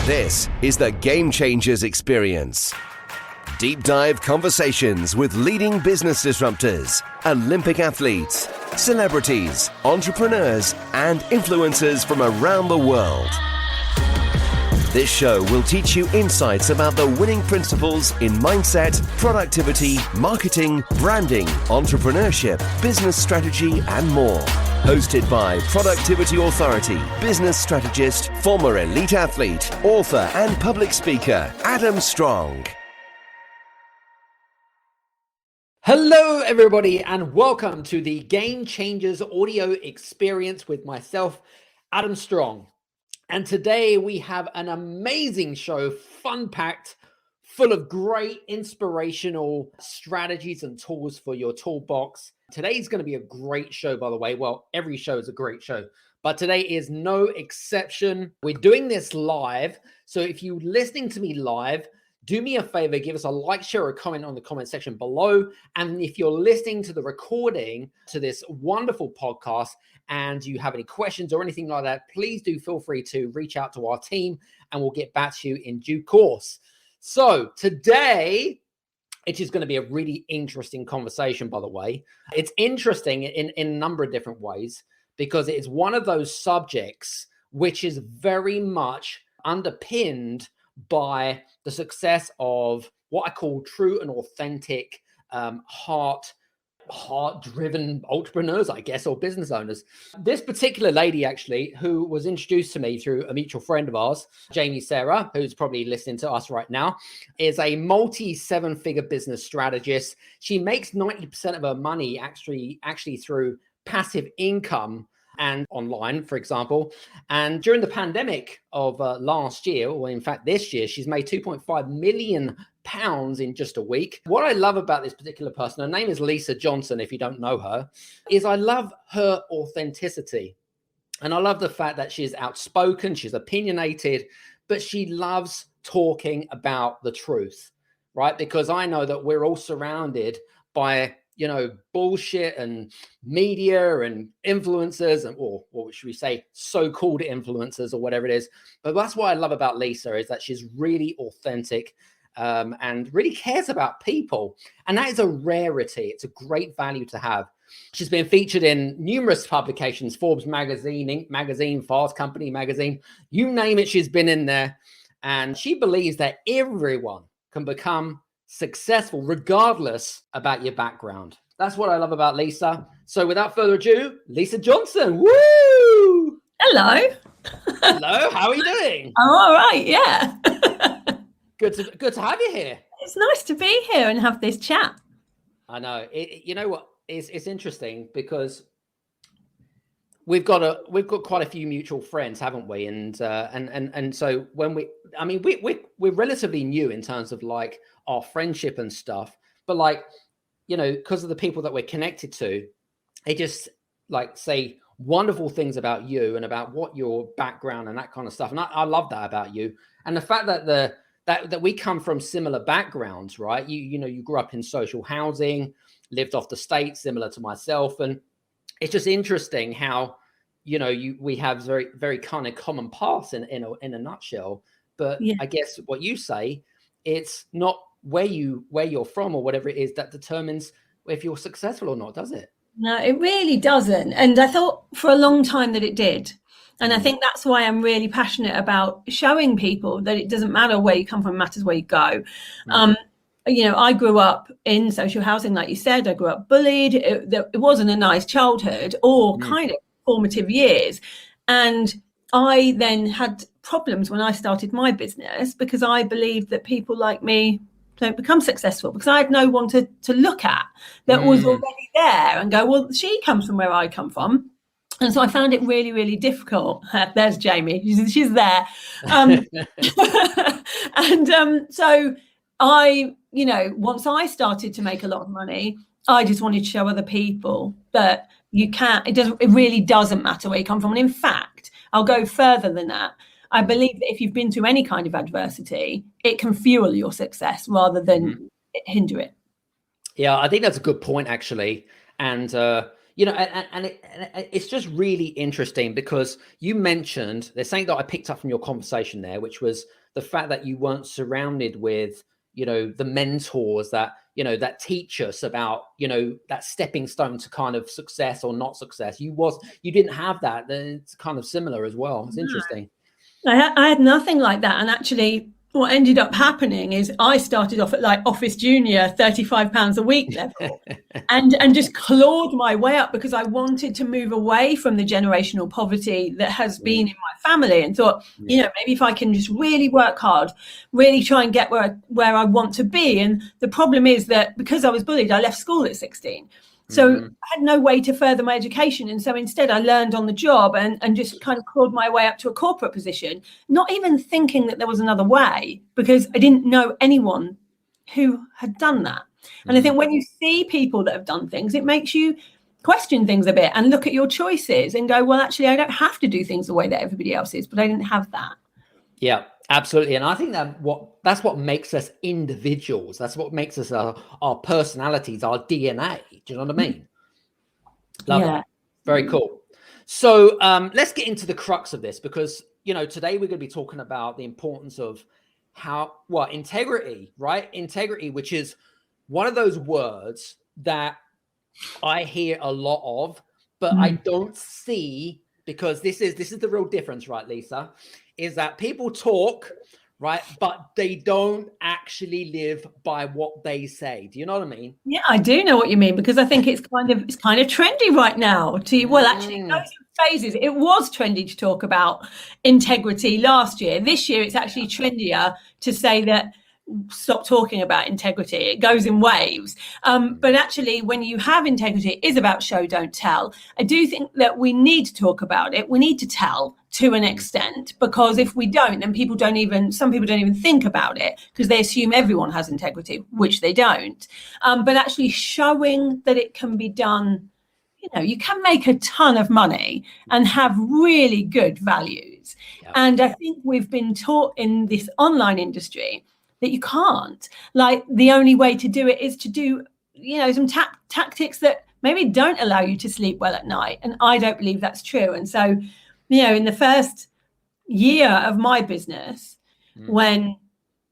This is the Game Changers Experience. Deep dive conversations with leading business disruptors, Olympic athletes, celebrities, entrepreneurs, and influencers from around the world. This show will teach you insights about the winning principles in mindset, productivity, marketing, branding, entrepreneurship, business strategy, and more. Hosted by productivity authority, business strategist, former elite athlete, author, and public speaker, Adam Strong. Hello, everybody, and welcome to the Game Changers audio experience with myself, Adam Strong. And today we have an amazing show, fun-packed, full of great inspirational strategies and tools for your toolbox. Today's going to be a great show, by the way. Well, every show is a great show, but today is no exception. We're doing this live. So if you're listening to me live, do me a favor, give us a like, share, or a comment on the comment section below. And if you're listening to the recording to this wonderful podcast and you have any questions or anything like that, please do feel free to reach out to our team and we'll get back to you in due course. So today, it is going to be a really interesting conversation, by the way. It's interesting in a number of different ways because it is one of those subjects which is very much underpinned by the success of what I call true and authentic, heart-driven entrepreneurs, I guess, or business owners. This particular lady, actually, who was introduced to me through a mutual friend of ours, Jamie Sarah, who's probably listening to us right now, is a multi-seven-figure business strategist. She makes 90% of her money actually through passive income and online, for example. And during the pandemic of last year, or in fact this year, she's made £2.5 million in just a week. What I love about this particular person, her name is Lisa Johnson, if you don't know her, is I love her authenticity. And I love the fact that she's outspoken, she's opinionated, but she loves talking about the truth, right? Because I know that we're all surrounded by bullshit and media and influencers, or what should we say, so-called influencers or whatever it is. But that's what I love about Lisa, is that she's really authentic and really cares about people. And that is a rarity. It's a great value to have. She's been featured in numerous publications, Forbes magazine, Inc. magazine, Fast Company magazine, you name it, she's been in there. And she believes that everyone can become successful regardless about your background. That's what I love about Lisa. So without further ado, Lisa Johnson. Woo! Hello. Hello, how are you doing? I'm all right, yeah. Good to have you here. It's nice to be here and have this chat. I know. You know what? It's interesting because we've got quite a few mutual friends, haven't we? And so when we're relatively new in terms of like our friendship and stuff, but like, because of the people that we're connected to, they just like say wonderful things about you and about what your background and that kind of stuff. And I love that about you. And the fact that that we come from similar backgrounds, right? You grew up in social housing, lived off the state, similar to myself. And it's just interesting how, we have very, very kind of common paths in a nutshell. But yeah. I guess what you say, it's not where you're from or whatever it is that determines if you're successful or not, does it? No, it really doesn't. And I thought for a long time that it did. And I think that's why I'm really passionate about showing people that it doesn't matter where you come from, it matters where you go. I grew up in social housing, like you said. I grew up bullied. It wasn't a nice childhood or kind of formative years. And I then had problems when I started my business because I believed that people like me don't become successful because I had no one to look at that was already there and go, well, she comes from where I come from. And so I found it really, really difficult. There's Jamie. She's there. So I, once I started to make a lot of money, I just wanted to show other people that it really doesn't matter where you come from. And in fact, I'll go further than that. I believe that if you've been through any kind of adversity, it can fuel your success rather than hinder it. Yeah, I think that's a good point, actually. And, it's just really interesting because you mentioned there's something that I picked up from your conversation there, which was the fact that you weren't surrounded with, the mentors that teach us about, that stepping stone to kind of success or not success. You didn't have that. It's kind of similar as well. It's interesting. I had nothing like that. And actually, what ended up happening is I started off at like Office Junior, £35 a week level, and just clawed my way up because I wanted to move away from the generational poverty that has been in my family, and thought, maybe if I can just really work hard, really try and get where I want to be. And the problem is that because I was bullied, I left school at 16. So I had no way to further my education. And so instead I learned on the job and just kind of clawed my way up to a corporate position, not even thinking that there was another way, because I didn't know anyone who had done that. And I think when you see people that have done things, it makes you question things a bit and look at your choices and go, well, actually, I don't have to do things the way that everybody else is, but I didn't have that. Yeah, absolutely. And I think that's what makes us individuals. That's what makes us our personalities, our DNA. Do you know what I mean? Love it. Very cool. So let's get into the crux of this, because, today we're going to be talking about the importance of integrity, right? Integrity, which is one of those words that I hear a lot of, but I don't see, because this is the real difference, right, Lisa? Is that people talk, right, but they don't actually live by what they say. Do you know what I mean? Yeah, I do know what you mean, because I think it's kind of trendy right now. Actually, it goes in phases. It was trendy to talk about integrity last year. This year, it's actually trendier to say that stop talking about integrity. It goes in waves. But actually, when you have integrity, it is about show, don't tell. I do think that we need to talk about it. We need to tell to an extent, because if we don't, then some people don't even think about it, because they assume everyone has integrity, which they don't. But actually showing that it can be done, you can make a ton of money and have really good values. Yep. And I think we've been taught in this online industry that you can't. Like, the only way to do it is to do, some tactics that maybe don't allow you to sleep well at night. And I don't believe that's true. And so, in the first year of my business, when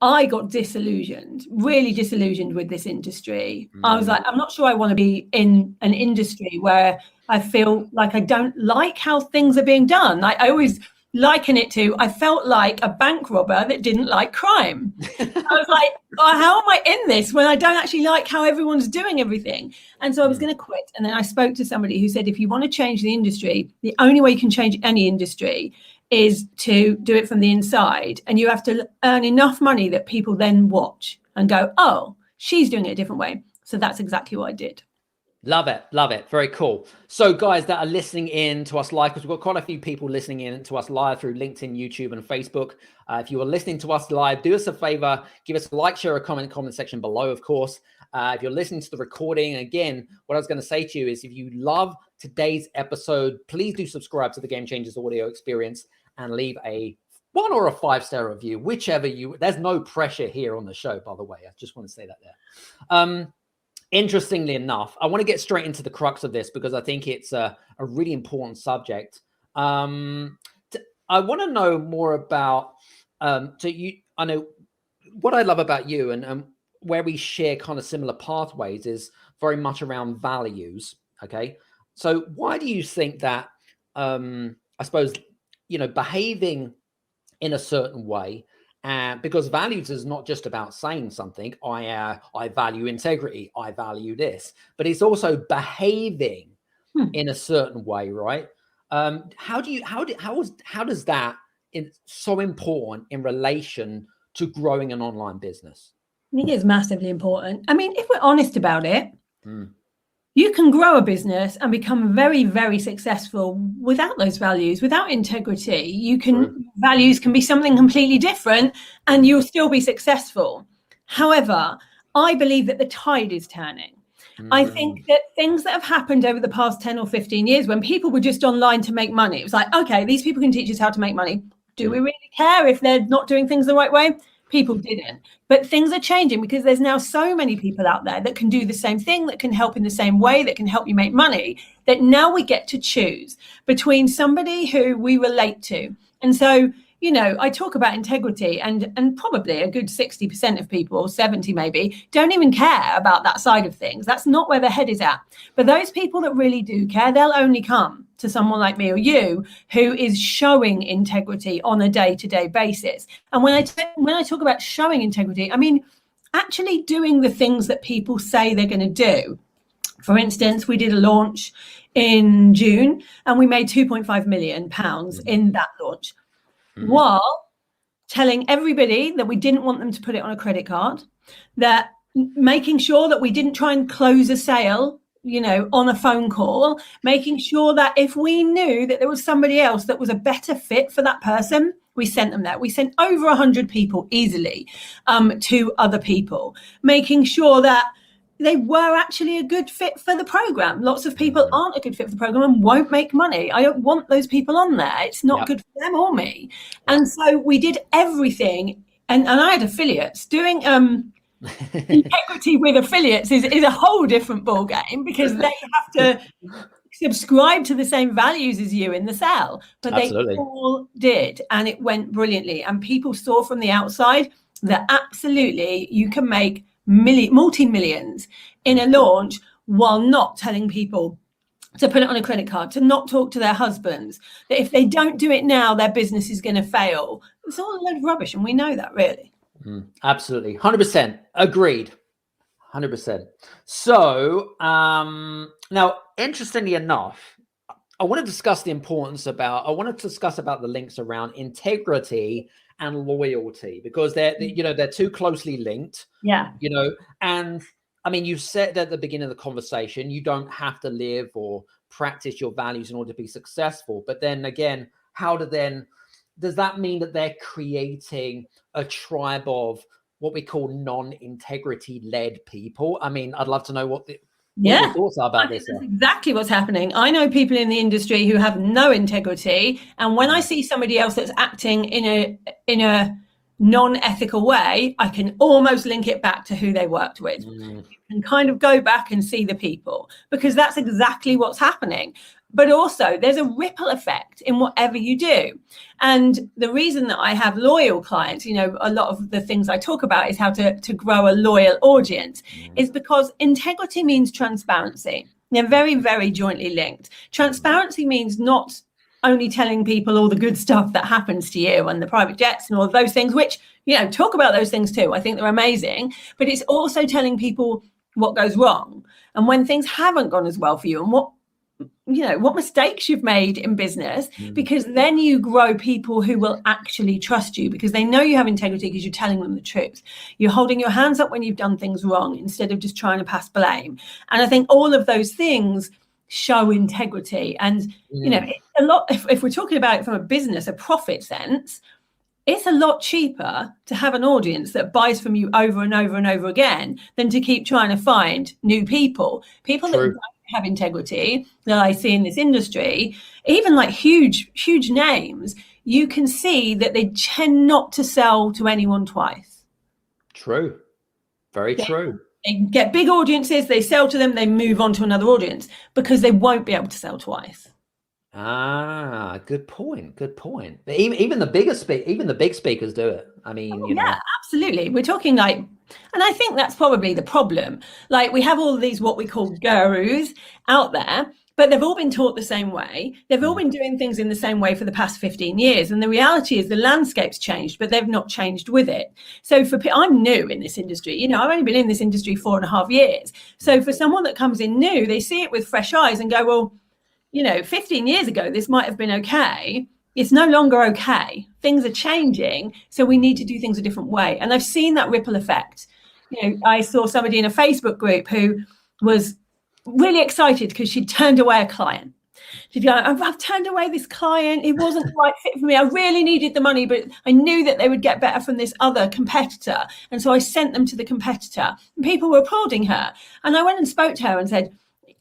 I got really disillusioned with this industry, I was like, I'm not sure I want to be in an industry where I feel like I don't like how things are being done. I always liken it to, I felt like a bank robber that didn't like crime. I was like, how am I in this when I don't actually like how everyone's doing everything? And so I was going to quit. And then I spoke to somebody who said, if you want to change the industry, the only way you can change any industry is to do it from the inside. And you have to earn enough money that people then watch and go, oh, she's doing it a different way. So that's exactly what I did. Love it. Love it. Very cool. So guys that are listening in to us live, because we've got quite a few people listening in to us live through LinkedIn, YouTube, and Facebook. If you are listening to us live, do us a favor, give us a like, share, a comment section below, of course. If you're listening to the recording, again, what I was going to say to you is, if you love today's episode, please do subscribe to the Game Changers audio experience and leave a 1 or a 5-star review, whichever there's no pressure here on the show, by the way. I just want to say that there. Interestingly enough, I want to get straight into the crux of this, because I think it's a really important subject. I want to know more about, I know what I love about you, and where we share kind of similar pathways is very much around values. Okay. So why do you think that, I suppose, behaving in a certain way, because values is not just about saying something, I value integrity, I value this, but it's also behaving in a certain way, right? How does that is so important in relation to growing an online business? I think it's massively important. I mean, if we're honest about it, you can grow a business and become very, very successful without those values, without integrity. Values can be something completely different and you'll still be successful. However, I believe that the tide is turning. I think that things that have happened over the past 10 or 15 years, when people were just online to make money, it was like, okay, these people can teach us how to make money. Do we really care if they're not doing things the right way? people didn't. But things are changing because there's now so many people out there that can do the same thing, that can help in the same way, that can help you make money, that now we get to choose between somebody who we relate to. And so, you know, I talk about integrity, and probably a good 60% of people, or 70 maybe, don't even care about that side of things. That's not where their head is at. But those people that really do care, they'll only come to someone like me or you who is showing integrity on a day-to-day basis. And when I talk about showing integrity, I mean actually doing the things that people say they're going to do. For instance, we did a launch in June and we made £2.5 million in that launch, while telling everybody that we didn't want them to put it on a credit card, that making sure that we didn't try and close a sale, you know, on a phone call, making sure that if we knew that there was somebody else that was a better fit for that person, we sent them there. We sent over 100 people easily to other people, making sure that they were actually a good fit for the program. Lots of people aren't a good fit for the program and won't make money. I don't want those people on there. It's not good for them or me. And so we did everything. And I had affiliates doing integrity with affiliates is a whole different ball game, because they have to subscribe to the same values as you in the sale. But Absolutely. They all did, and it went brilliantly. And people saw from the outside that absolutely you can make multi-millions in a launch while not telling people to put it on a credit card, to not talk to their husbands, that if they don't do it now, their business is going to fail. It's all a load of rubbish, and we know that, really. Absolutely. 100%. Agreed. 100%. So now, interestingly enough, I want to discuss about the links around integrity and loyalty, because they're too closely linked. Yeah. You know, and I mean, you said at the beginning of the conversation, you don't have to live or practice your values in order to be successful. But then again, does that mean that they're creating a tribe of what we call non-integrity led people? I mean, I'd love to know what your thoughts are about this. That's exactly what's happening. I know people in the industry who have no integrity, and when I see somebody else that's acting in a non-ethical way, I can almost link it back to who they worked with, and kind of go back and see the people, because that's exactly what's happening. But also there's a ripple effect in whatever you do. And the reason that I have loyal clients, you know, a lot of the things I talk about is how to grow a loyal audience, is because integrity means transparency. They're very, very jointly linked. Transparency means not only telling people all the good stuff that happens to you and the private jets and all of those things, which, you know, talk about those things too. I think they're amazing. But it's also telling people what goes wrong and when things haven't gone as well for you, and what mistakes you've made in business, because then you grow people who will actually trust you, because they know you have integrity, because you're telling them the truth. You're holding your hands up when you've done things wrong instead of just trying to pass blame. And I think all of those things show integrity. And, you know, a lot, if we're talking about it from a business, a profit sense, it's a lot cheaper to have an audience that buys from you over and over and over again than to keep trying to find new people that don't have integrity that I see in this industry. Even like huge names, you can see that they tend not to sell to anyone twice. True. Very true. They get big audiences, they sell to them, they move on to another audience, because they won't be able to sell twice. Ah, good point. Even the big speakers do it. I mean, yeah, absolutely. We're talking like, and I think that's probably the problem. Like, we have all of these what we call gurus out there, but they've all been taught the same way. They've all been doing things in the same way for the past 15 years. And the reality is the landscape's changed, but they've not changed with it. So I'm new in this industry. You know, I've only been in this industry 4.5 years. So for someone that comes in new, they see it with fresh eyes and go, well, you know, 15 years ago, this might have been okay. It's no longer okay. Things are changing. So we need to do things a different way. And I've seen that ripple effect. You know, I saw somebody in a Facebook group who was really excited because she'd turned away a client. She'd go, I've turned away this client. It wasn't the right fit for me. I really needed the money, but I knew that they would get better from this other competitor. And so I sent them to the competitor. And people were applauding her. And I went and spoke to her and said,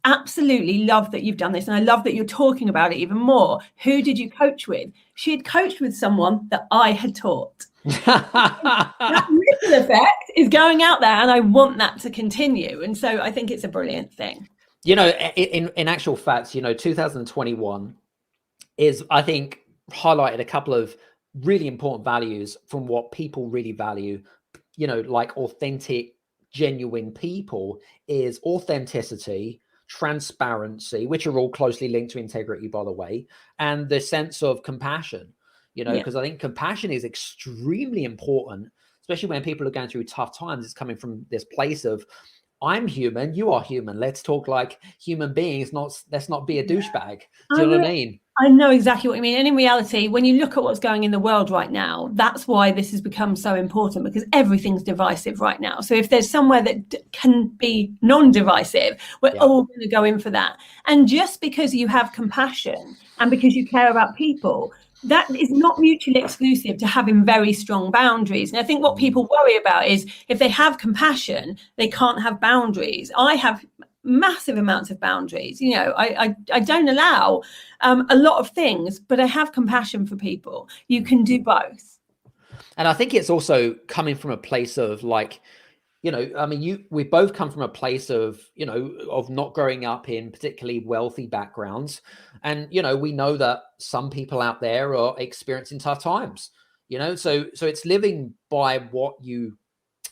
absolutely love that you've done this, and I love that you're talking about it even more. Who did you coach with? She had coached with someone that I had taught. That ripple effect is going out there, and I want that to continue. And so I think it's a brilliant thing. You know, in actual facts, you know, 2021 is, I think, highlighted a couple of really important values from what people really value, you know, like authentic, genuine people, is authenticity, transparency, which are all closely linked to integrity, by the way, and the sense of compassion, you know, because I think compassion is extremely important, especially when people are going through tough times. It's coming from this place of, I'm human, you are human. Let's talk like human beings, let's not be a douchebag. Do you know what I mean? I know exactly what you mean. And in reality, when you look at what's going in the world right now, that's why this has become so important, because everything's divisive right now. So if there's somewhere that can be non-divisive, we're all going to go in for that. And just because you have compassion and because you care about people, that is not mutually exclusive to having very strong boundaries. And I think what people worry about is if they have compassion, they can't have boundaries. I have massive amounts of boundaries. You know, I don't allow a lot of things, but I have compassion for people. You can do both. And I think it's also coming from a place of like, you know, I mean, we both come from a place of, you know, of not growing up in particularly wealthy backgrounds. And, you know, we know that some people out there are experiencing tough times, you know, so it's living by what you,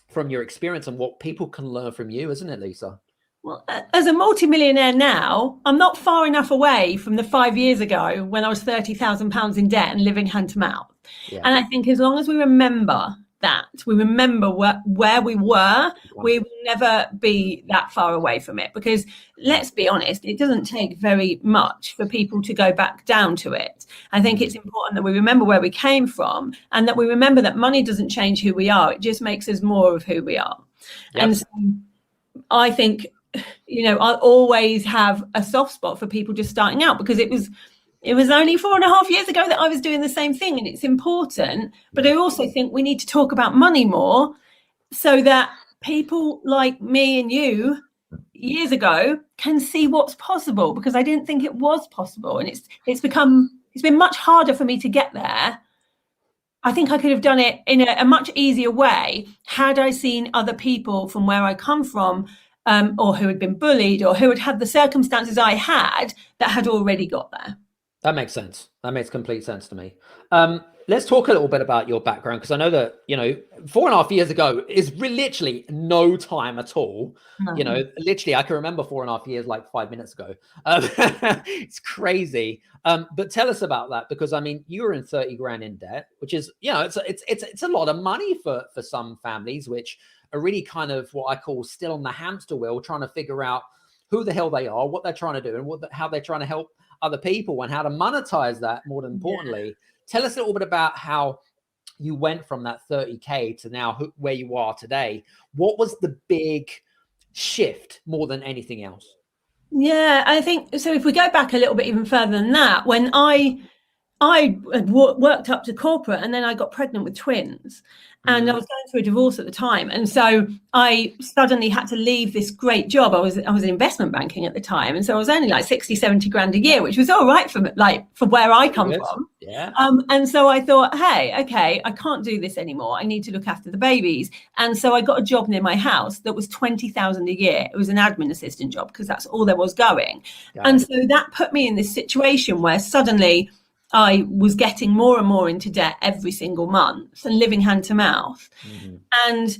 from your experience and what people can learn from you, isn't it, Lisa? Well, as a multimillionaire now, I'm not far enough away from the 5 years ago when I was £30,000 in debt and living hand to mouth. Yeah. And I think as long as we remember that, we remember where we were, we will never be that far away from it. Because let's be honest, it doesn't take very much for people to go back down to it. I think it's important that we remember where we came from, and that we remember that money doesn't change who we are. It just makes us more of who we are. Yep. And so I think, you know, I'll always have a soft spot for people just starting out, because it was only 4.5 years ago that I was doing the same thing, and it's important. But I also think we need to talk about money more so that people like me and you years ago can see what's possible, because I didn't think it was possible. And it's been much harder for me to get there. I think I could have done it in a much easier way had I seen other people from where I come from, or who had been bullied, or who had had the circumstances I had, that had already got there. That makes sense. That makes complete sense to me. Let's talk a little bit about your background, because I know that, you know, 4.5 years ago is literally no time at all. No. You know, literally, I can remember 4.5 years like 5 minutes ago. It's crazy. But tell us about that, because I mean, you were in 30 grand in debt, which is, you know, it's a lot of money for some families, which are really kind of what I call still on the hamster wheel, trying to figure out who the hell they are, what they're trying to do, and how they're trying to help other people, and how to monetize that, more than importantly. Tell us a little bit about how you went from that 30K to now where you are today. What was the big shift more than anything else? Yeah, I think so. If we go back a little bit even further than that, when I had worked up to corporate, and then I got pregnant with twins, and I was going through a divorce at the time. And so I suddenly had to leave this great job. I was in investment banking at the time. And so I was earning like 60, 70 grand a year, which was all right for where I come from. Yeah. And so I thought, hey, okay, I can't do this anymore. I need to look after the babies. And so I got a job near my house that was 20,000 a year. It was an admin assistant job, because that's all there was going. And so that put me in this situation where suddenly I was getting more and more into debt every single month and living hand to mouth. And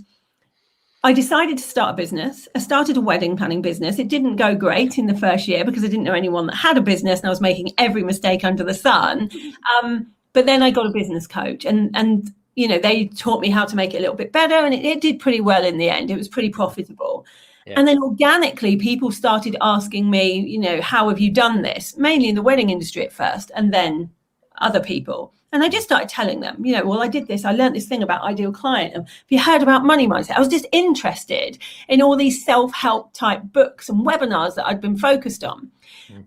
I decided to start a business. I started a wedding planning business. It didn't go great in the first year because I didn't know anyone that had a business, and I was making every mistake under the sun. But then I got a business coach, and you know, they taught me how to make it a little bit better, and it did pretty well in the end. It was pretty profitable. Yeah. And then organically, people started asking me, you know, how have you done this? Mainly in the wedding industry at first, and then other people. And I just started telling them, you know, well, I did this. I learned this thing about ideal client. Have you heard about money mindset? I was just interested in all these self-help type books and webinars that I'd been focused on.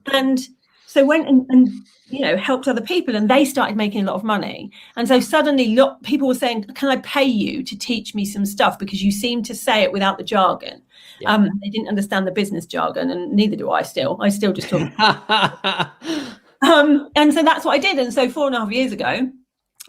And so went and you know, helped other people, and they started making a lot of money. And so suddenly people were saying, can I pay you to teach me some stuff? Because you seem to say it without the jargon. Yeah. They didn't understand the business jargon, and neither do I still. I still just talk. And so that's what I did. And so 4.5 years ago,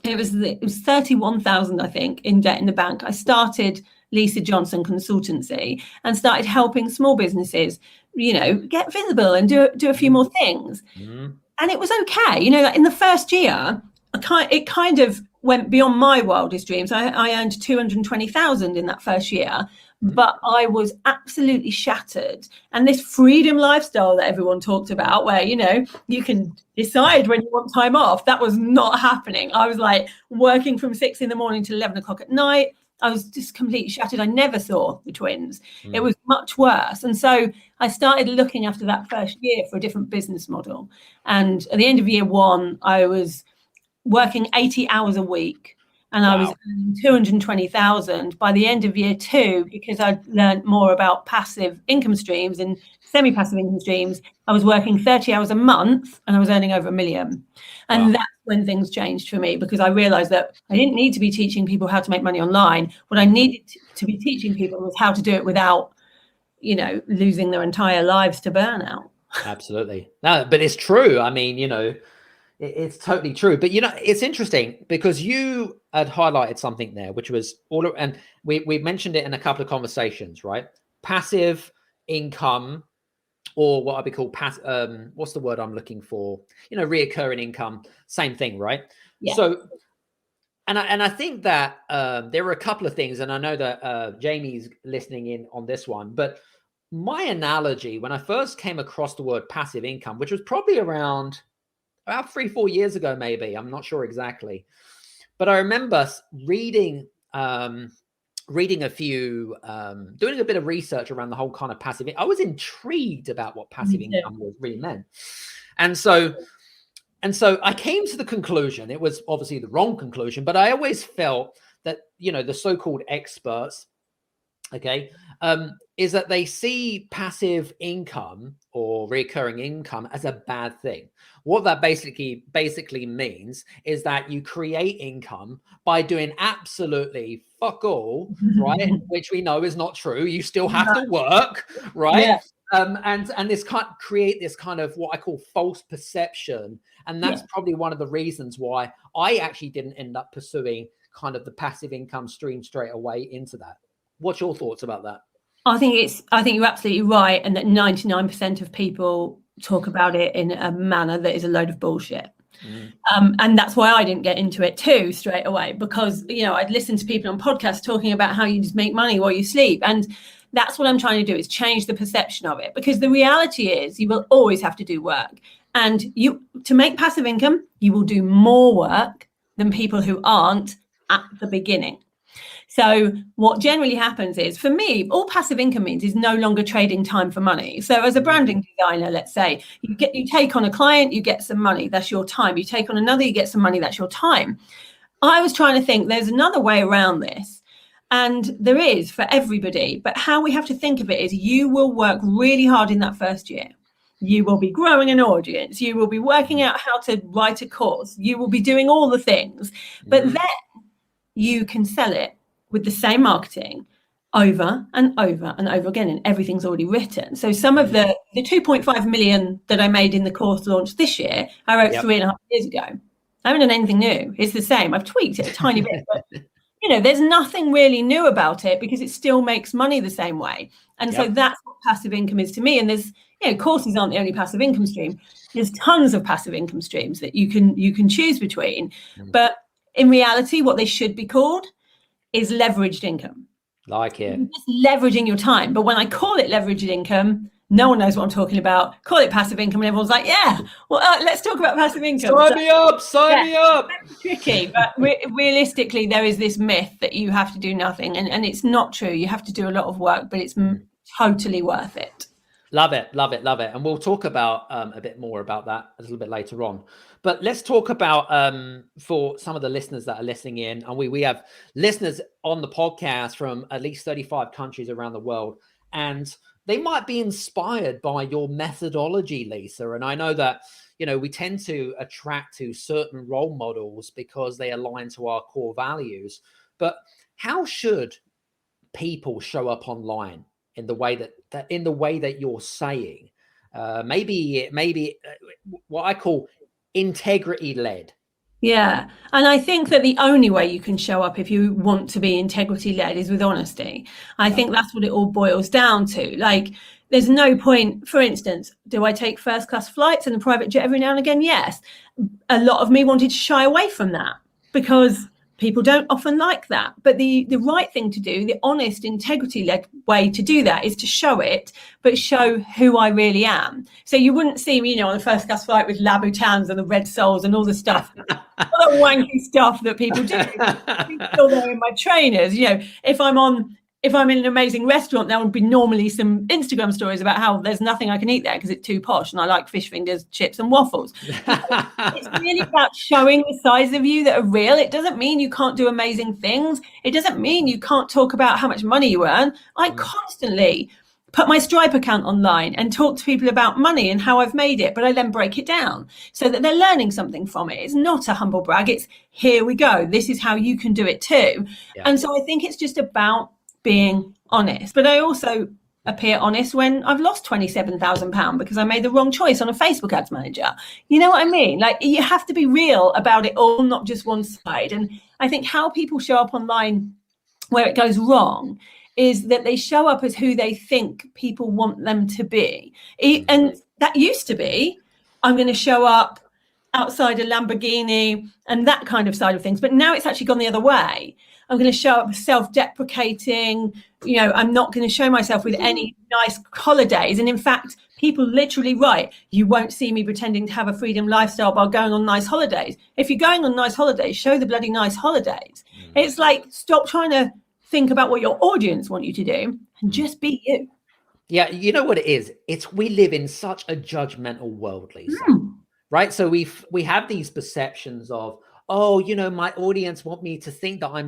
It was 31,000, I think, in debt in the bank. I started Lisa Johnson Consultancy and started helping small businesses, get visible and do a few more things. And it was okay. Like in the first year, it kind of went beyond my wildest dreams. I earned 220,000 in that first year, but I was absolutely shattered. And this freedom lifestyle that everyone talked about, where, you can decide when you want time off, that was not happening. I was like working from 6 a.m. to 11 o'clock at night. I was just completely shattered. I never saw the twins. It was much worse. And so I started looking after that first year for a different business model. And at the end of year 1, I was working 80 hours a week, and I was earning 220,000 by the end of year 2, because I'd learned more about passive income streams and semi-passive income streams. I was working 30 hours a month and I was earning over $1 million. And that's when things changed for me, because I realized that I didn't need to be teaching people how to make money online. What I needed to be teaching people was how to do it without, losing their entire lives to burnout. Absolutely. No, but it's true. I mean, it's totally true. But, it's interesting because you had highlighted something there, which was and we mentioned it in a couple of conversations, right? Passive income, or what I would call what's the word I'm looking for? Reoccurring income, same thing, right? Yeah. So, and I think that there were a couple of things, and I know that Jamie's listening in on this one, but my analogy when I first came across the word passive income, which was probably about 3-4 years ago, maybe, I'm not sure exactly, but I remember reading a few, doing a bit of research around the whole kind of passive. I was intrigued about what passive income really meant. And so I came to the conclusion, it was obviously the wrong conclusion, but I always felt that, the so-called experts, is that they see passive income or recurring income as a bad thing. What that basically means is that you create income by doing absolutely fuck all, right? Which we know is not true. You still have to work, right? Yeah. And this can't create this kind of what I call false perception. And that's probably one of the reasons why I actually didn't end up pursuing kind of the passive income stream straight away into that. What's your thoughts about that? I think you're absolutely right, and that 99% of people talk about it in a manner that is a load of bullshit. And that's why I didn't get into it too straight away, because I'd listen to people on podcasts talking about how you just make money while you sleep, and that's what I'm trying to do, is change the perception of it, because the reality is you will always have to do work, and to make passive income you will do more work than people who aren't at the beginning. So what generally happens is, for me, all passive income means is no longer trading time for money. So as a branding designer, let's say you take on a client, you get some money, that's your time. You take on another, you get some money, that's your time. I was trying to think there's another way around this. And there is for everybody. But how we have to think of it is you will work really hard in that first year. You will be growing an audience. You will be working out how to write a course. You will be doing all the things. But then you can sell it with the same marketing over and over and over again, and everything's already written. So some of the 2.5 million that I made in the course launch this year, I wrote 3.5 years ago. I haven't done anything new. It's the same. I've tweaked it a tiny bit, but there's nothing really new about it, because it still makes money the same way. And so that's what passive income is to me. And there's, courses aren't the only passive income stream. There's tons of passive income streams that you can choose between. But in reality, what they should be called is leveraged income. Like it. You're just leveraging your time. But when I call it leveraged income, no one knows what I'm talking about. Call it passive income, and everyone's like, let's talk about passive income. Sign me up. It's tricky, but realistically, there is this myth that you have to do nothing, and it's not true. You have to do a lot of work, but it's totally worth it. Love it. And we'll talk about a bit more about that a little bit later on. But let's talk about, for some of the listeners that are listening in, and we have listeners on the podcast from at least 35 countries around the world, and they might be inspired by your methodology, Lisa. And I know that, we tend to attract to certain role models because they align to our core values. But how should people show up online in the way that you're saying? Maybe what I call integrity led. Yeah. And I think that the only way you can show up if you want to be integrity led is with honesty. I think that's what it all boils down to. Like, there's no point, for instance, do I take first class flights and a private jet every now and again? Yes. A lot of me wanted to shy away from that because people don't often like that. But the right thing to do, the honest, integrity led way to do that is to show it, but show who I really am. So you wouldn't see me, on a first class flight with Louboutins and the red soles and all the stuff, all the wanky stuff that people do. I'm still there in my trainers. If I'm in an amazing restaurant, there would be normally some Instagram stories about how there's nothing I can eat there because it's too posh and I like fish fingers, chips and waffles. It's really about showing the sides of you that are real. It doesn't mean you can't do amazing things. It doesn't mean you can't talk about how much money you earn. I constantly put my Stripe account online and talk to people about money and how I've made it, but I then break it down so that they're learning something from it. It's not a humble brag. It's here we go. This is how you can do it too. Yeah. And so I think it's just about being honest. But I also appear honest when I've lost £27,000 because I made the wrong choice on a Facebook ads manager. You know what I mean? Like, you have to be real about it all, not just one side. And I think how people show up online where it goes wrong is that they show up as who they think people want them to be. And that used to be, I'm going to show up outside a Lamborghini and that kind of side of things. But now it's actually gone the other way. I'm going to show up self-deprecating. I'm not going to show myself with any nice holidays. And in fact, people literally write, you won't see me pretending to have a freedom lifestyle while going on nice holidays. If you're going on nice holidays, show the bloody nice holidays. It's like, stop trying to think about what your audience want you to do and just be you. Yeah, you know what it is? We live in such a judgmental world, Lisa, right? So we have these perceptions of, oh, my audience want me to think that I'm,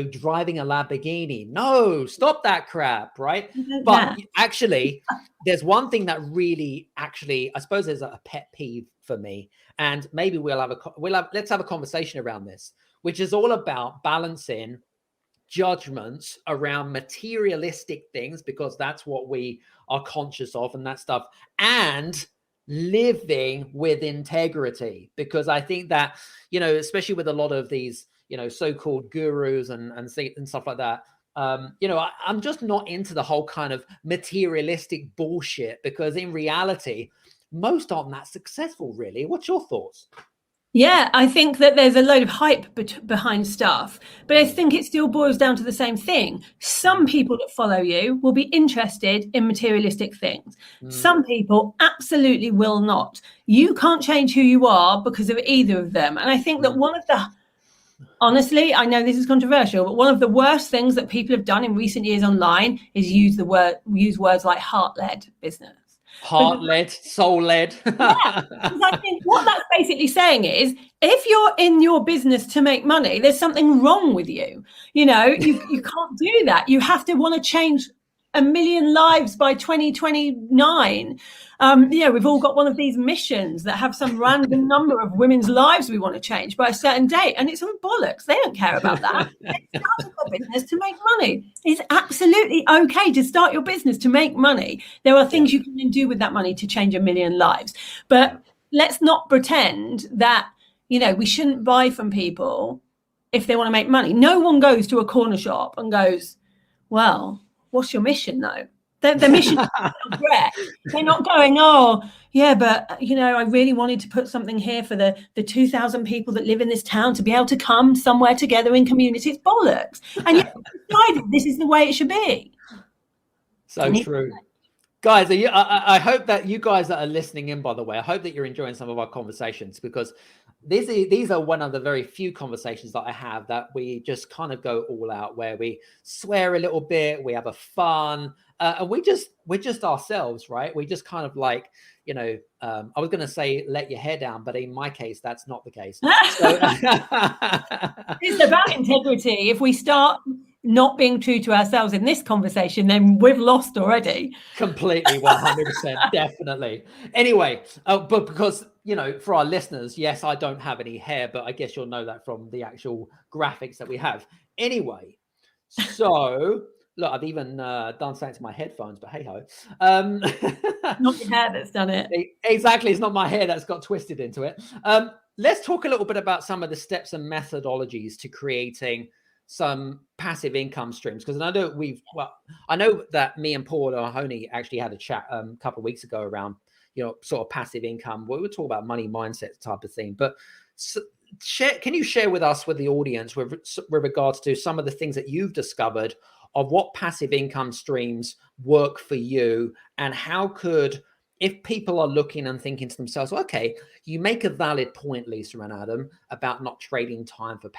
driving a Lamborghini. No, stop that crap, right? But actually, there's one thing that really, I suppose there's a pet peeve for me, and maybe let's have a conversation around this, which is all about balancing judgments around materialistic things, because that's what we are conscious of and that stuff, and living with integrity. Because I think that, especially with a lot of these, so-called gurus and stuff like that, I'm just not into the whole kind of materialistic bullshit, because in reality, most aren't that successful, really. What's your thoughts? Yeah, I think that there's a load of hype behind stuff, but I think it still boils down to the same thing. Some people that follow you will be interested in materialistic things. Some people absolutely will not. You can't change who you are because of either of them. And I think that honestly, I know this is controversial, but one of the worst things that people have done in recent years online is use words like heart-led business. Heart-led, soul-led. Yeah, because I think what that's basically saying is, if you're in your business to make money, there's something wrong with you. You can't do that. You have to want to change 1 million lives by 2029. We've all got one of these missions that have some random number of women's lives we want to change by a certain date, and it's all bollocks. They don't care about that. They started their business to make money. It's absolutely okay to start your business to make money. There are things you can do with that money to change 1 million lives, but let's not pretend that we shouldn't buy from people if they want to make money. No one goes to a corner shop and goes, well, what's your mission though? Their mission is correct. They're not going, oh, yeah, but, I really wanted to put something here for the 2,000 people that live in this town to be able to come somewhere together in community. It's bollocks. And yet decided this is the way it should be. So true. Guys, I hope that you guys that are listening in, by the way, I hope that you're enjoying some of our conversations, because these are one of the very few conversations that I have that we just kind of go all out, where we swear a little bit, we have a fun, and we're just ourselves, right? We just kind of like, I was going to say, let your hair down, but in my case, that's not the case. So, it's about integrity. If we start not being true to ourselves in this conversation, then we've lost already. Completely, 100%, definitely. Anyway, but because, for our listeners, yes, I don't have any hair, but I guess you'll know that from the actual graphics that we have. Anyway, so look, I've even done something to my headphones, but hey ho. Not your hair that's done it. Exactly, it's not my hair that's got twisted into it. let's talk a little bit about some of the steps and methodologies to creating some passive income streams, because I know that me and Paul O'Honey actually had a chat a couple of weeks ago around, sort of passive income. We were talking about money mindset type of thing, but can you share with us, with the audience, with regards to some of the things that you've discovered of what passive income streams work for you, and how could, if people are looking and thinking to themselves, okay, you make a valid point, Lisa and Adam, about not trading time for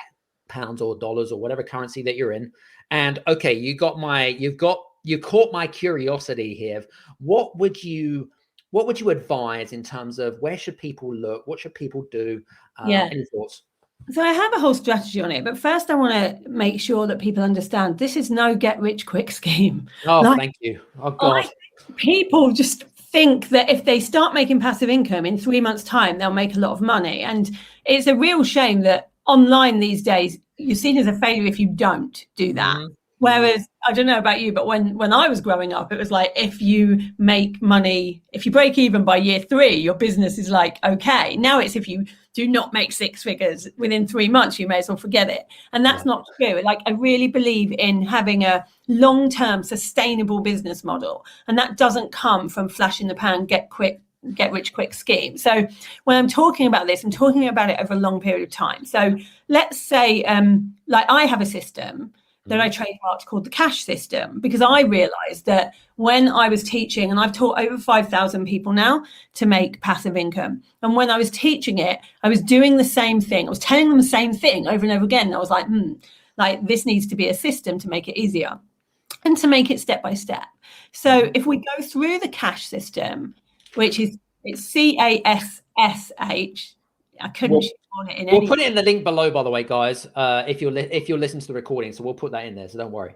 pounds or dollars or whatever currency that you're in. And okay, you caught my curiosity here. What would you advise in terms of where should people look? What should people do? Any thoughts? So I have a whole strategy on it, but first I want to make sure that people understand this is no get rich quick scheme. Oh, thank you. Oh God. People just think that if they start making passive income in 3 months' time, they'll make a lot of money. And it's a real shame that online these days, you're seen as a failure if you don't do that. Mm-hmm. Whereas, I don't know about you, but when I was growing up, it was like, if you make money, if you break even by year 3, your business is like, okay. Now it's, if you do not make 6 figures within 3 months, you may as well forget it. And that's not true. Like, I really believe in having a long-term sustainable business model. And that doesn't come from flash in the pan, get rich quick scheme. So when I'm talking about this, I'm talking about it over a long period of time. So let's say, like, I have a system that I trademarked called the cash system, because I realized that when I was teaching, and I've taught over 5,000 people now to make passive income. And when I was teaching it, I was doing the same thing. I was telling them the same thing over and over again. And I was like, like, this needs to be a system to make it easier and to make it step by step. So if we go through the cash system, which is, it's CASSH. I couldn't on it in We'll put it in the link below, by the way, guys, if you're listening to the recording. So we'll put that in there, so don't worry.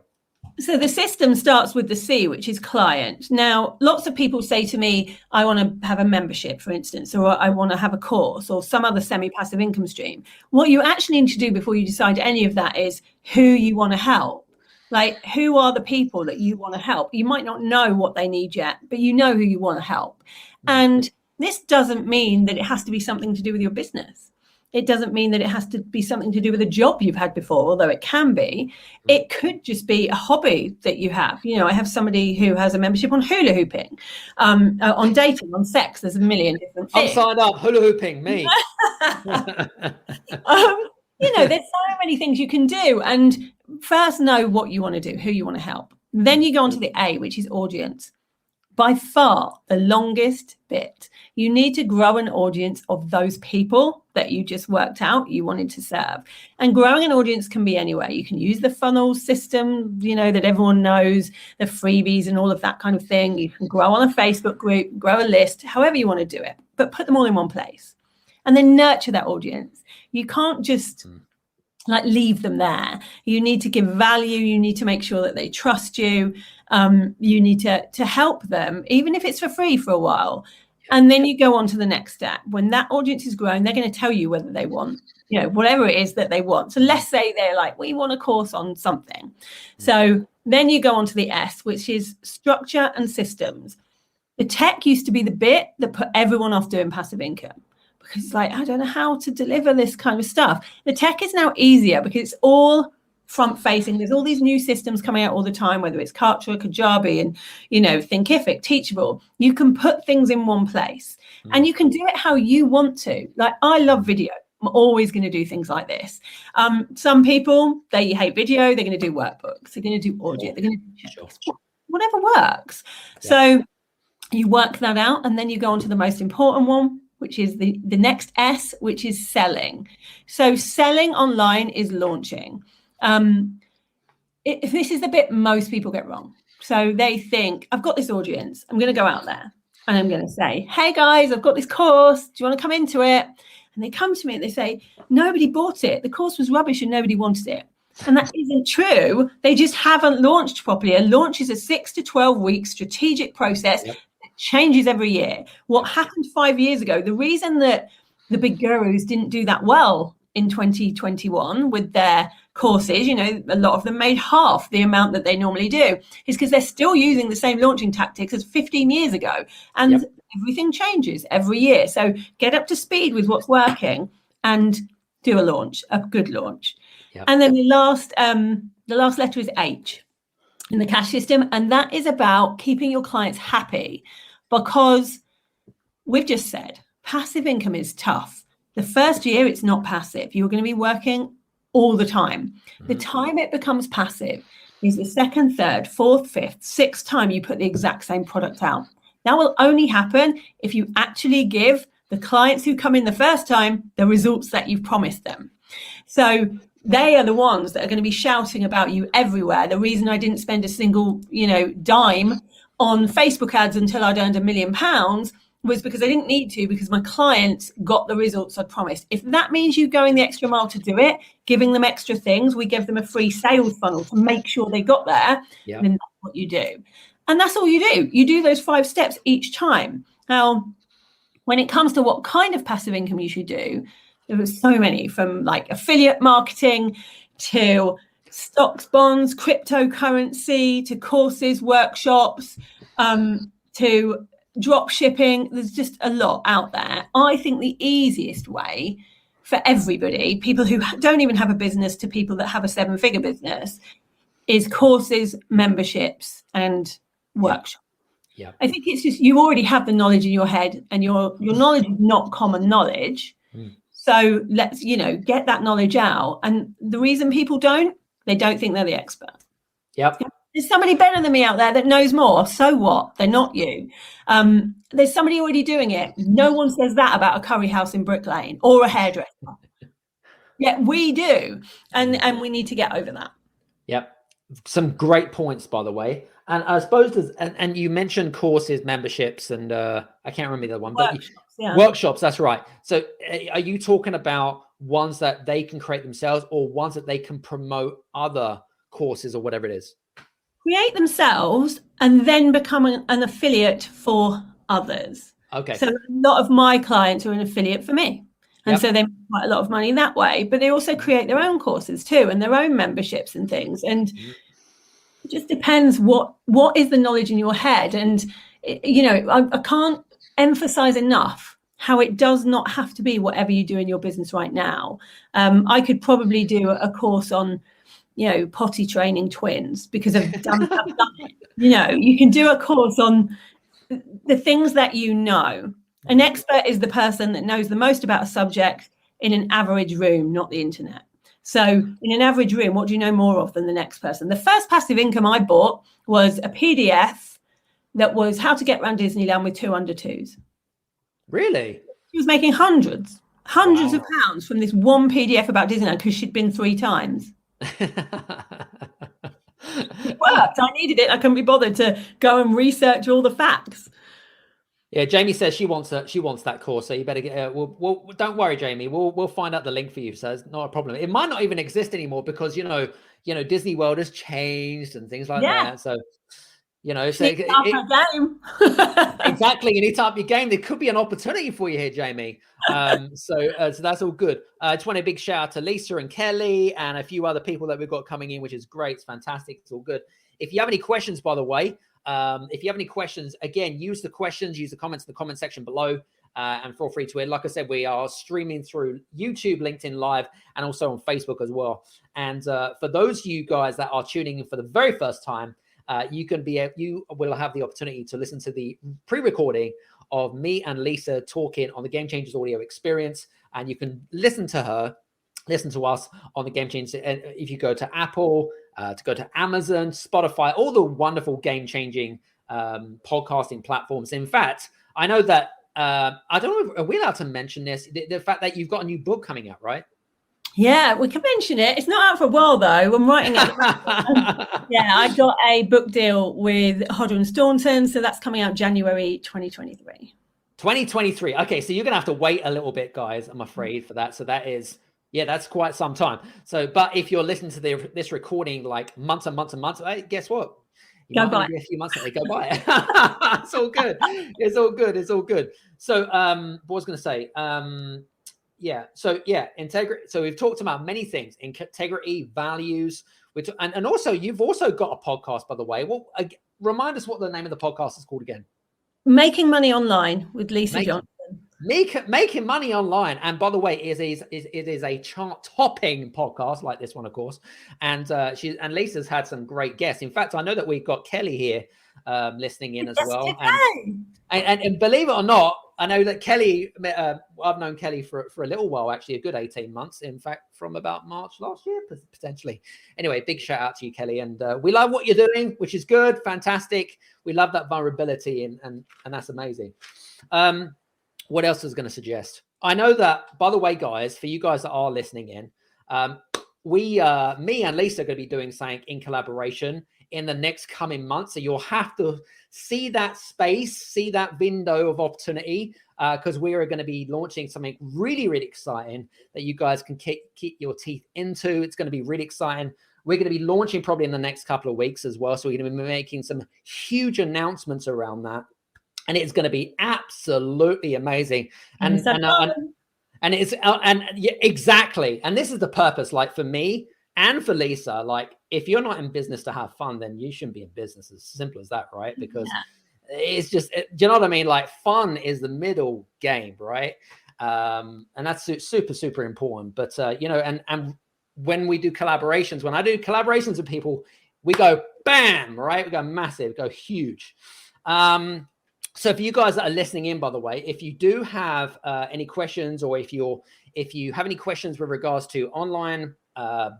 So the system starts with the C, which is client. Now, lots of people say to me, I want to have a membership, for instance, or I want to have a course or some other semi-passive income stream. What you actually need to do before you decide any of that is who you want to help. Like, who are the people that you want to help? You might not know what they need yet, but you know who you want to help. And this doesn't mean that it has to be something to do with your business. It doesn't mean that it has to be something to do with a job you've had before, although it can be. It could just be a hobby that you have. I have somebody who has a membership on hula hooping, on dating, on sex. There's a million different things. I'm signed up, hula hooping, me. There's so many things you can do. And first, know what you want to do, who you want to help. Then you go on to the A, which is audience. By far the longest bit. You need to grow an audience of those people that you just worked out you wanted to serve. And growing an audience can be anywhere. You can use the funnel system, that everyone knows, the freebies and all of that kind of thing. You can grow on a Facebook group, grow a list, however you want to do it, but put them all in one place. And then nurture that audience. You can't just leave them there. You need to give value. You need to make sure that they trust you. You need to help them, even if it's for free for a while. And then you go on to the next step. When that audience is growing, they're going to tell you whether they want, whatever it is that they want. So let's say they're like, we want a course on something. So then you go on to the S, which is structure and systems. The tech used to be the bit that put everyone off doing passive income. Because it's like, I don't know how to deliver this kind of stuff. The tech is now easier because it's all front facing. There's all these new systems coming out all the time, whether it's Kartra, Kajabi, and, Thinkific, Teachable. You can put things in one place and you can do it how you want to. Like, I love video. I'm always going to do things like this. Some people, they hate video. They're going to do workbooks. They're going to do audio. They're going to do whatever works. Yeah. So you work that out, and then you go on to the most important one, which is the next S, which is selling. So selling online is launching. This is the bit most people get wrong. So they think, I've got this audience. I'm going to go out there and I'm going to say, hey guys, I've got this course. Do you want to come into it? And they come to me and they say, nobody bought it. The course was rubbish and nobody wanted it. And that isn't true. They just haven't launched properly. A launch is a 6 to 12 week strategic process. Yep. That changes every year. What happened 5 years ago, the reason that the big gurus didn't do that well in 2021 with their courses, a lot of them made half the amount that they normally do, is because they're still using the same launching tactics as 15 years ago. And everything changes every year. So get up to speed with what's working and do a launch, a good launch. Yep. And then the last letter is H in the cash system. And that is about keeping your clients happy, because we've just said passive income is tough. The first year, it's not passive. You're going to be working all the time. The time it becomes passive is the second, third, fourth, fifth, sixth time you put the exact same product out. That will only happen if you actually give the clients who come in the first time the results that you've promised them. So they are the ones that are going to be shouting about you everywhere. The reason I didn't spend a single, dime on Facebook ads until I'd earned £1 million was because I didn't need to, because my clients got the results I promised. If that means you going the extra mile to do it, giving them extra things, we give them a free sales funnel to make sure they got there, then that's what you do. And that's all you do. You do those 5 steps each time. Now, when it comes to what kind of passive income you should do, there are so many, from like affiliate marketing to stocks, bonds, cryptocurrency, to courses, workshops, to drop shipping. There's just a lot out there. I think the easiest way for everybody, people who don't even have a business to people that have a 7-figure business, is courses, memberships, and workshops. Yeah. I think it's just, you already have the knowledge in your head, and your knowledge is not common knowledge. So let's, get that knowledge out. And the reason people they don't think they're the expert. Yep. There's somebody better than me out there that knows more. So what? They're not you. There's somebody already doing it. No one says that about a curry house in Brick Lane or a hairdresser. Yet we do. And we need to get over that. Yep. Some great points, by the way. And I suppose and you mentioned courses, memberships, and I can't remember the other one, but workshops, that's right. So are you talking about ones that they can create themselves, or ones that they can promote other courses or whatever it is? Create themselves and then become an affiliate for others. Okay. So a lot of my clients are an affiliate for me. And so they make quite a lot of money that way, but they also create their own courses too, and their own memberships and things. And it just depends what is the knowledge in your head. And, I can't emphasize enough how it does not have to be whatever you do in your business right now. I could probably do a course on, potty training twins, because I've done it. You can do a course on the things that you know. An expert is the person that knows the most about a subject in an average room, not the internet. So in an average room, what do you know more of than the next person? The first passive income I bought was a PDF that was how to get around Disneyland with 2 under-2s. Really? She was making hundreds of pounds from this one PDF about Disneyland because she'd been 3 times. It worked. I needed it. I couldn't be bothered to go and research all the facts. Yeah, Jamie says she wants that course, so you better get. We'll don't worry, Jamie. We'll find out the link for you, so it's not a problem. It might not even exist anymore because Disney World has changed and things like that. So game. Exactly, you need to up your game. There could be an opportunity for you here, Jamie. So that's all good. I just want a big shout out to Lisa and Kelly and a few other people that we've got coming in, which is great. It's fantastic. It's all good. If you have any questions, by the way. If you have any questions, again, use the comments in the comment section below, and feel free to it. Like I said, we are streaming through YouTube, LinkedIn Live, and also on Facebook as well. And for those of you guys that are tuning in for the very first time, you will have the opportunity to listen to the pre-recording of me and Lisa talking on the Game Changers audio experience, and you can listen to us on the Game Changers. And if you go to Apple, to go to Amazon, Spotify, all the wonderful game-changing podcasting platforms. In fact, I know that, I don't know, are we allowed to mention this? The fact that you've got a new book coming out, right? Yeah, we can mention it. It's not out for a while, though. I'm writing it. I got a book deal with Hodder and Staunton, so that's coming out January 2023. 2023. Okay, so you're going to have to wait a little bit, guys, I'm afraid, for that. So that is... yeah, that's quite some time. So, but if you're listening to this recording like months and months and months, hey, guess what? You go by. A few months ago, go by. It's all good. It's all good. It's all good. So, what was I going to say? Integrity. So we've talked about many things: integrity, values, and also you've also got a podcast, by the way. Well, remind us what the name of the podcast is called again. Making Money Online with Lisa Johnson. Making money online. And by the way, it is a chart-topping podcast like this one, of course. And Lisa's had some great guests. In fact, I know that we've got Kelly here listening in as well. And believe it or not, I know that Kelly, I've known Kelly for a little while, actually, a good 18 months. In fact, from about March last year, potentially. Anyway, big shout out to you, Kelly. And we love what you're doing, which is good, fantastic. We love that vulnerability, and that's amazing. What else is going to suggest? I know that, by the way, guys, for you guys that are listening in, me and Lisa are going to be doing something in collaboration in the next coming months. So you'll have to see that space, see that window of opportunity, because we are going to be launching something really, really exciting that you guys can keep your teeth into. It's going to be really exciting. We're going to be launching probably in the next couple of weeks as well. So we're going to be making some huge announcements around that. And it's going to be absolutely amazing. And it's exactly. And this is the purpose, like for me and for Lisa, like if you're not in business to have fun, then you shouldn't be in business. As simple as that, right? Because it's just, do you know what I mean? Like fun is the middle game, right? And that's super, super important. But, and when we do collaborations, when I do collaborations with people, we go bam, right? We go massive, go huge. So for you guys that are listening in, by the way, if you do have any questions, or if you have any questions with regards to online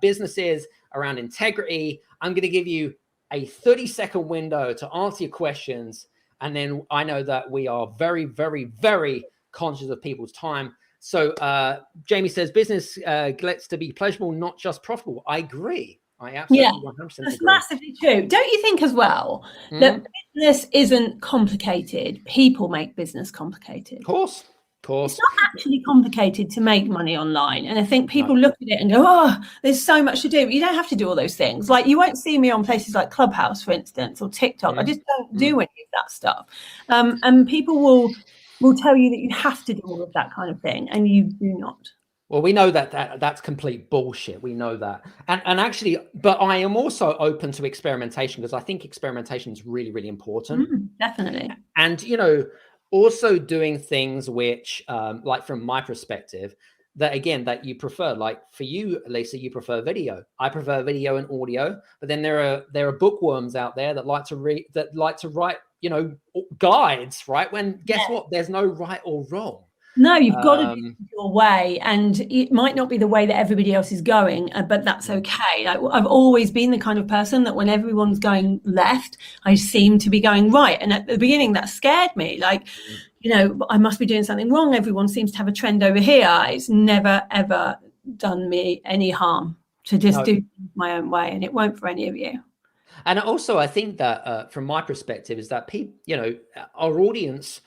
businesses around integrity, I'm going to give you a 30-second window to answer your questions. And then I know that we are very, very, very conscious of people's time. So Jamie says business gets to be pleasurable, not just profitable. I agree. I absolutely 100% that's agree. massively true. Don't you think as well that business isn't complicated? People make business complicated. Of course. It's not actually complicated to make money online. And I think people look at it and go, oh, there's so much to do. But you don't have to do all those things. Like you won't see me on places like Clubhouse, for instance, or TikTok. I just don't do any of that stuff. And people will tell you that you have to do all of that kind of thing, and you do not. Well, we know that's complete bullshit. We know that. And actually, but I am also open to experimentation, because I think experimentation is really, really important. Definitely. And, also doing things which, like from my perspective, that you prefer. Like for you, Lisa, you prefer video. I prefer video and audio. But then there are bookworms out there that like to write, guides, right? When guess what? There's no right or wrong. No, you've got to do it your way, and it might not be the way that everybody else is going, but that's okay. Like, I've always been the kind of person that when everyone's going left, I seem to be going right. And at the beginning, that scared me. Like, I must be doing something wrong. Everyone seems to have a trend over here. It's never, ever done me any harm to just do my own way, and it won't for any of you. And also, I think that from my perspective is that people, our audience,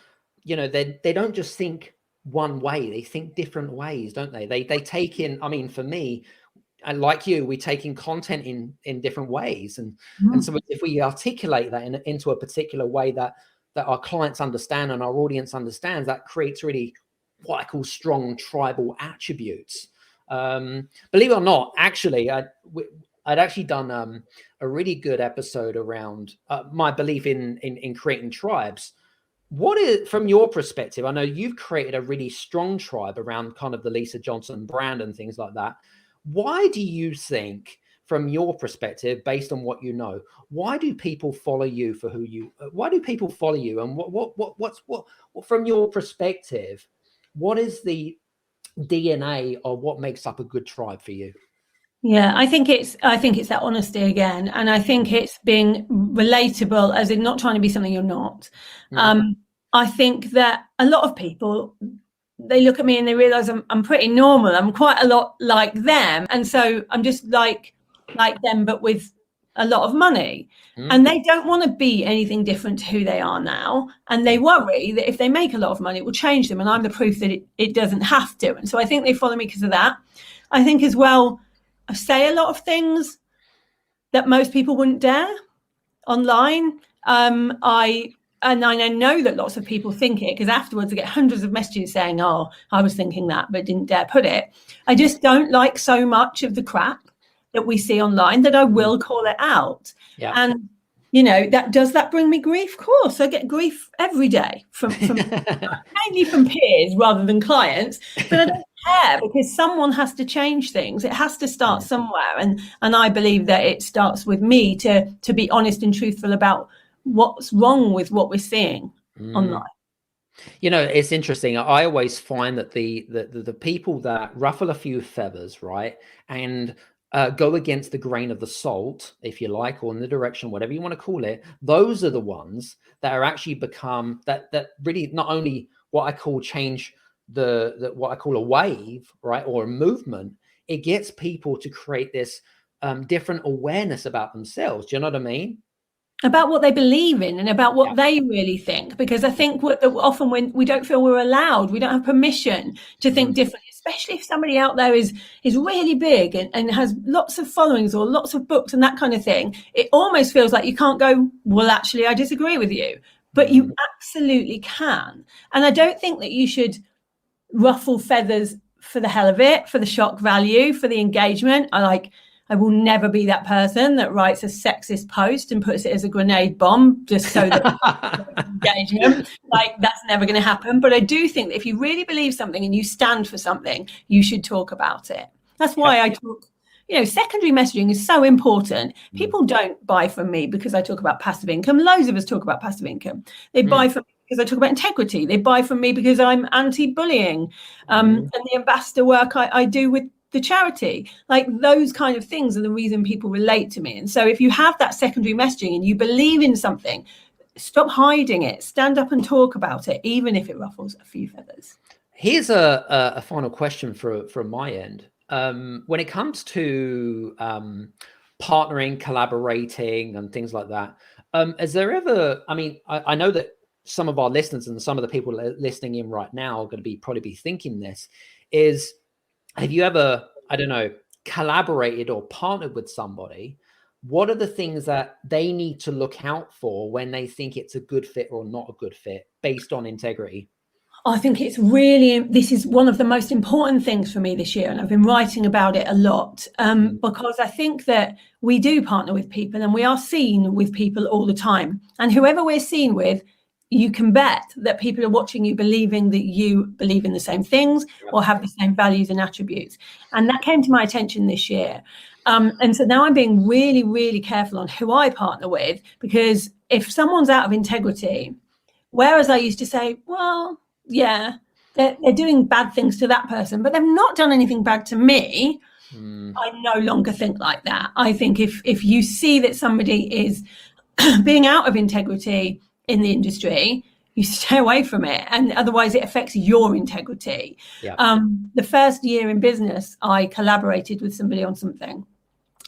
they don't just think one way, they think different ways, don't they? They take in, I mean, for me, and like you, we take in content in different ways. And so if we articulate that into a particular way that our clients understand and our audience understands, that creates really what I call strong tribal attributes. Believe it or not, actually, I'd actually done a really good episode around my belief in creating tribes. What is, from your perspective, I know you've created a really strong tribe around kind of the Lisa Johnson brand and things like that. Why do you think, from your perspective, based on what you know, why do people follow you for who you, why do people follow you? And what's from your perspective, what is the DNA of what makes up a good tribe for you? Yeah, I think it's that honesty again. And I think it's being relatable, as in not trying to be something you're not. I think that a lot of people, they look at me and they realize I'm pretty normal. I'm quite a lot like them. And so I'm just like them, but with a lot of money. And they don't want to be anything different to who they are now. And they worry that if they make a lot of money, it will change them. And I'm the proof that it doesn't have to. And so I think they follow me because of that. I think as well, I say a lot of things that most people wouldn't dare online. And I know that lots of people think it, because afterwards I get hundreds of messages saying, oh, I was thinking that, but didn't dare put it. I just don't like so much of the crap that we see online that I will call it out. Yeah. And that does that bring me grief? Of course, I get grief every day from mainly from peers rather than clients, but I don't care, because someone has to change things. It has to start somewhere, and I believe that it starts with me to be honest and truthful about what's wrong with what we're seeing online. It's interesting. I always find that the people that ruffle a few feathers, right, and go against the grain of the salt, if you like, or in the direction, whatever you want to call it, those are the ones that are actually become that really not only what I call change the what I call a wave, right, or a movement. It gets people to create this different awareness about themselves. Do you know what I mean? About what they believe in and about what they really think, because I think often when we don't feel we're allowed, we don't have permission to think differently, especially if somebody out there is really big and has lots of followings or lots of books and that kind of thing. It almost feels like you can't go, well, actually, I disagree with you, but you absolutely can. And I don't think that you should ruffle feathers for the hell of it, for the shock value, for the engagement. I will never be that person that writes a sexist post and puts it as a grenade bomb just so that engagement. That's never going to happen. But I do think that if you really believe something and you stand for something, you should talk about it. That's why I talk. Secondary messaging is so important. People don't buy from me because I talk about passive income. Loads of us talk about passive income. They buy from me because I talk about integrity. They buy from me because I'm anti-bullying, and the ambassador work I do with the charity. Those kind of things are the reason people relate to me. And so if you have that secondary messaging and you believe in something, stop hiding it, stand up and talk about it, even if it ruffles a few feathers. Here's a final question from my end. When it comes to partnering, collaborating and things like that, is there ever, I know that some of our listeners and some of the people listening in right now are going to probably be thinking this is, have you ever, I don't know, collaborated or partnered with somebody? What are the things that they need to look out for when they think it's a good fit or not a good fit based on integrity? I think this is one of the most important things for me this year. And I've been writing about it a lot because I think that we do partner with people and we are seen with people all the time. And whoever we're seen with, you can bet that people are watching you believing that you believe in the same things or have the same values and attributes. And that came to my attention this year. And so now I'm being really, really careful on who I partner with, because if someone's out of integrity, whereas I used to say, well, yeah, they're doing bad things to that person, but they've not done anything bad to me. I no longer think like that. I think if you see that somebody is being out of integrity in the industry, you stay away from it, and otherwise it affects your integrity. The first year in business, I collaborated with somebody on something.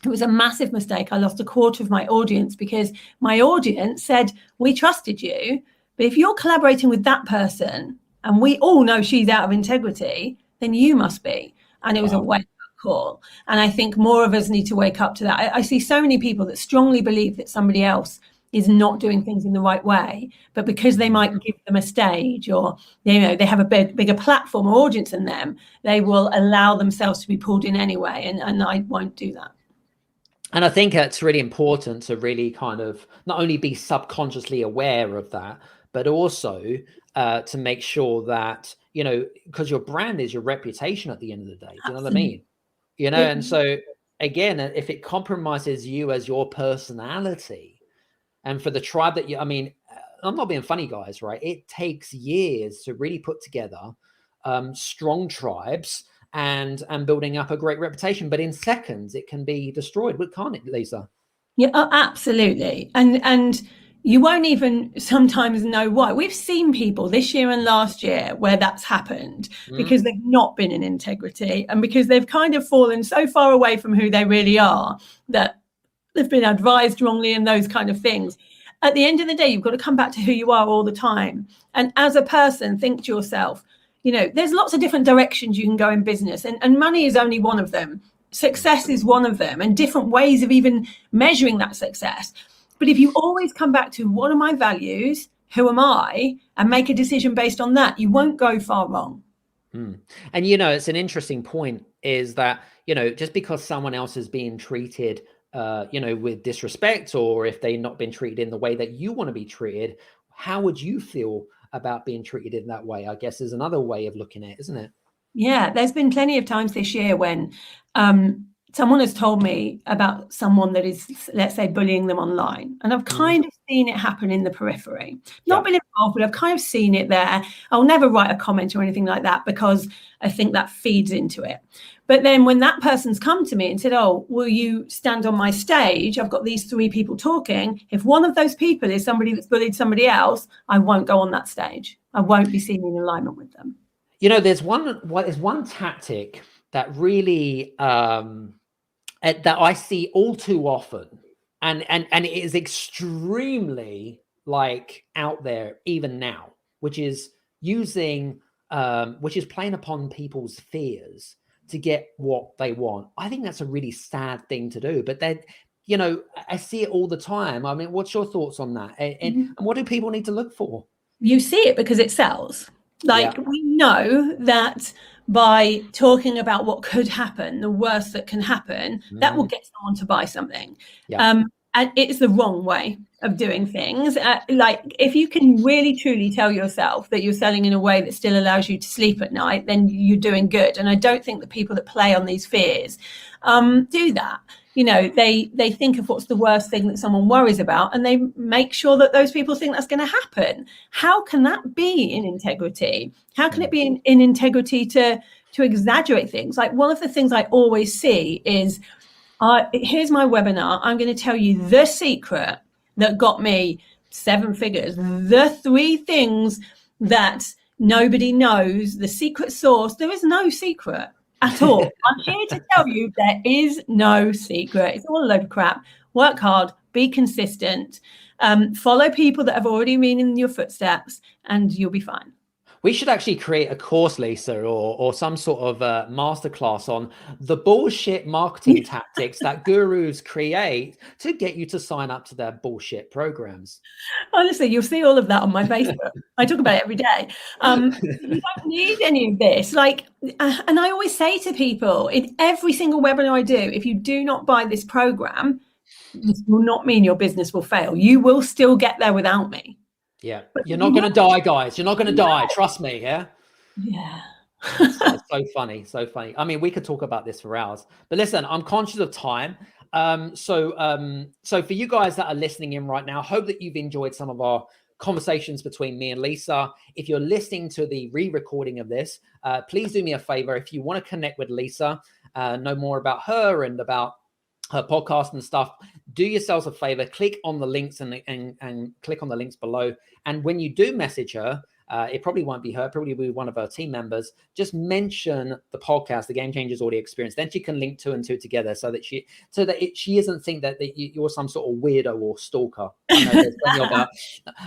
It was a massive mistake. I lost a quarter of my audience because my audience said, we trusted you, but if you're collaborating with that person and we all know she's out of integrity, then you must be. And it was a wake-up call. And I think more of us need to wake up to that. I see so many people that strongly believe that somebody else is not doing things in the right way, but because they might give them a stage, or they have a bigger platform or audience than them, they will allow themselves to be pulled in anyway, and I won't do that. And I think it's really important to really kind of not only be subconsciously aware of that, but also to make sure that, because your brand is your reputation at the end of the day. Do you know what I mean? And so again, if it compromises you as your personality, and for the tribe that I'm not being funny, guys, right? It takes years to really put together strong tribes and building up a great reputation. But in seconds, it can be destroyed. Can't it, Lisa? Yeah, absolutely. And you won't even sometimes know why. We've seen people this year and last year where that's happened because they've not been in integrity, and because they've kind of fallen so far away from who they really are that they've been advised wrongly and those kind of things. At the end of the day, you've got to come back to who you are all the time. And as a person, think to yourself, there's lots of different directions you can go in business, and money is only one of them. Success is one of them, and different ways of even measuring that success. But if you always come back to what are my values, who am I, and make a decision based on that, you won't go far wrong. And, it's an interesting point is that, just because someone else is being treated with disrespect, or if they've not been treated in the way that you want to be treated, how would you feel about being treated in that way? I guess is another way of looking at it, isn't it? Yeah, there's been plenty of times this year when someone has told me about someone that is, let's say, bullying them online. And I've kind of seen it happen in the periphery. Not been involved, but I've kind of seen it there. I'll never write a comment or anything like that because I think that feeds into it. But then when that person's come to me and said, oh, will you stand on my stage? I've got these 3 people talking. If one of those people is somebody that's bullied somebody else, I won't go on that stage. I won't be seen in alignment with them. There's one tactic that really that I see all too often, and it is extremely out there even now, which is playing upon people's fears to get what they want. I think that's a really sad thing to do, but then I see it all the time. I mean, what's your thoughts on that? And what do people need to look for? You see it because it sells. We know that by talking about what could happen, the worst that can happen, that will get someone to buy something. And it's the wrong way of doing things. If you can really truly tell yourself that you're selling in a way that still allows you to sleep at night, then you're doing good. And I don't think that people that play on these fears do that. They think of what's the worst thing that someone worries about, and they make sure that those people think that's going to happen. How can that be in integrity? How can it be in integrity to exaggerate things? One of the things I always see is, here's my webinar. I'm going to tell you the secret that got me 7 figures, the 3 things that nobody knows, the secret sauce. There is no secret at all. I'm here to tell you there is no secret. It's all a load of crap. Work hard, be consistent, follow people that have already been in your footsteps, and you'll be fine. We should actually create a course, Lisa, or some sort of masterclass on the bullshit marketing tactics that gurus create to get you to sign up to their bullshit programs. Honestly, you'll see all of that on my Facebook. I talk about it every day. You don't need any of this. And I always say to people in every single webinar I do, if you do not buy this program, this will not mean your business will fail. You will still get there without me. Yeah, you're not going to die, guys. You're not going to die. Trust me. Yeah. It's so funny. So funny. I mean, we could talk about this for hours, but listen, I'm conscious of time. So for you guys that are listening in right now, hope that you've enjoyed some of our conversations between me and Lisa. If you're listening to the re-recording of this, please do me a favor. If you want to connect with Lisa, know more about her and about her podcast and stuff, do yourselves a favor, click on the links and click on the links below. And when you do message her, it probably won't be her, probably be one of her team members. Just mention the podcast, the Game Changers Audio Experience. Then she can link 2 and 2 together so that she doesn't think that you're some sort of weirdo or stalker. I know there's plenty of that.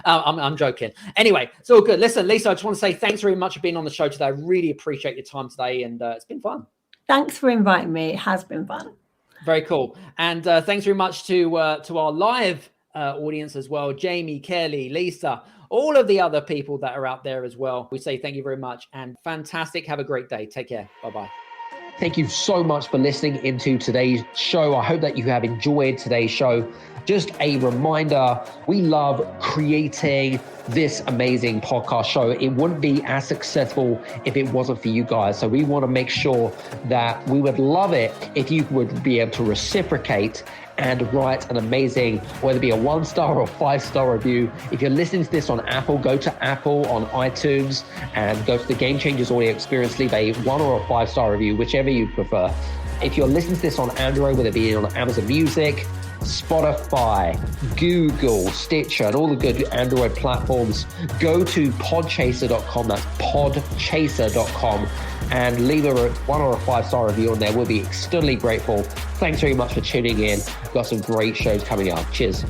I'm joking. Anyway, it's all good. Listen, Lisa, I just want to say thanks very much for being on the show today. I really appreciate your time today, and it's been fun. Thanks for inviting me. It has been fun. Very cool. And thanks very much to our live audience as well. Jamie, Kelly, Lisa, all of the other people that are out there as well. We say thank you very much and fantastic. Have a great day. Take care. Bye-bye. Thank you so much for listening into today's show. I hope that you have enjoyed today's show. Just a reminder, we love creating this amazing podcast show. It wouldn't be as successful if it wasn't for you guys. So we want to make sure that we would love it if you would be able to reciprocate and write an amazing, whether it be a 1-star or 5-star review. If you're listening to this on Apple, go to Apple on iTunes and go to the Game Changers Audio Experience, leave a 1 or a 5-star review, whichever you prefer. If you're listening to this on Android, whether it be on Amazon Music, Spotify, Google, Stitcher, and all the good Android platforms, go to podchaser.com. That's podchaser.com. And leave a 1 or a 5-star review on there. We'll be extremely grateful. Thanks very much for tuning in. We've got some great shows coming up. Cheers.